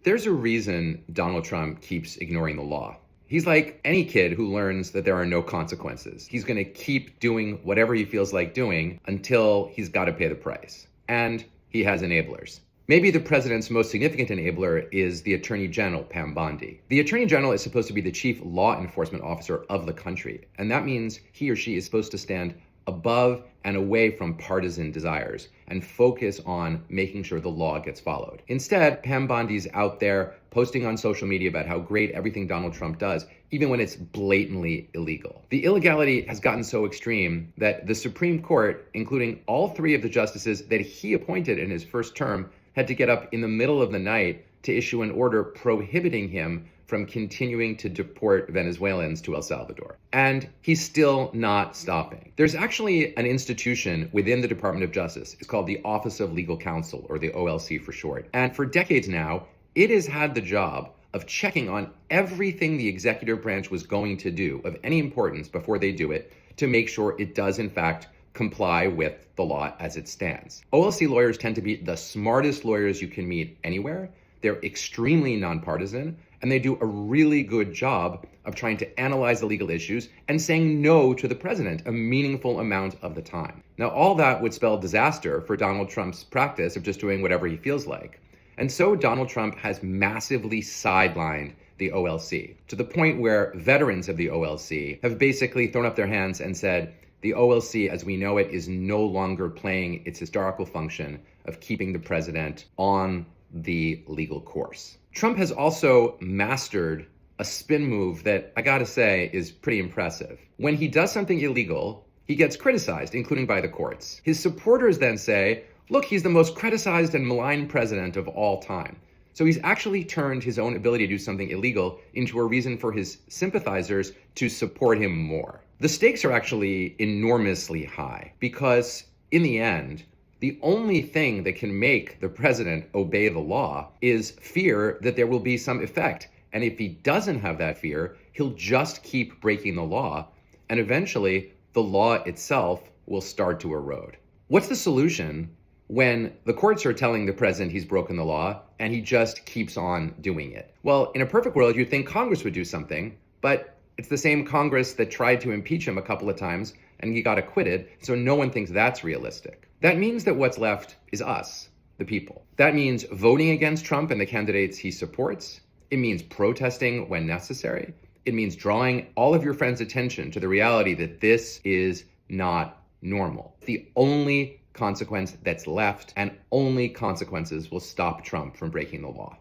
There's a reason Donald Trump keeps ignoring the law. He's like any kid who learns that there are no consequences. He's going to keep doing whatever he feels like doing until he's got to pay the price. And he has enablers. Maybe the president's most significant enabler is the Attorney General, Pam Bondi. The Attorney General is supposed to be the chief law enforcement officer of the country. And that means he or she is supposed to stand above and away from partisan desires and focus on making sure the law gets followed. Instead, Pam Bondi's out there posting on social media about how great everything Donald Trump does, even when it's blatantly illegal. The illegality has gotten so extreme that the Supreme Court, including all three of the justices that he appointed in his first term, had to get up in the middle of the night to issue an order prohibiting him from continuing to deport Venezuelans to El Salvador. And he's still not stopping. There's actually an institution within the Department of Justice. It's called the Office of Legal Counsel, or the OLC for short. And for decades now, it has had the job of checking on everything the executive branch was going to do of any importance before they do it to make sure it does, in fact, comply with the law as it stands. OLC lawyers tend to be the smartest lawyers you can meet anywhere. They're extremely nonpartisan, and they do a really good job of trying to analyze the legal issues and saying no to the president a meaningful amount of the time. Now, all that would spell disaster for Donald Trump's practice of just doing whatever he feels like. And so Donald Trump has massively sidelined the OLC to the point where veterans of the OLC have basically thrown up their hands and said, the OLC as we know it is no longer playing its historical function of keeping the president on the legal course. Trump has also mastered a spin move that I gotta say is pretty impressive. When he does something illegal, he gets criticized, including by the courts. His supporters then say, look, he's the most criticized and maligned president of all time. So he's actually turned his own ability to do something illegal into a reason for his sympathizers to support him more. The stakes are actually enormously high because in the end, the only thing that can make the president obey the law is fear that there will be some effect. And if he doesn't have that fear, he'll just keep breaking the law. And eventually, the law itself will start to erode. What's the solution when the courts are telling the president he's broken the law and he just keeps on doing it? Well, in a perfect world, you'd think Congress would do something, but it's the same Congress that tried to impeach him a couple of times and he got acquitted, so no one thinks that's realistic. That means that what's left is us, the people. That means voting against Trump and the candidates he supports. It means protesting when necessary. It means drawing all of your friends' attention to the reality that this is not normal. The only consequence that's left, and only consequences will stop Trump from breaking the law.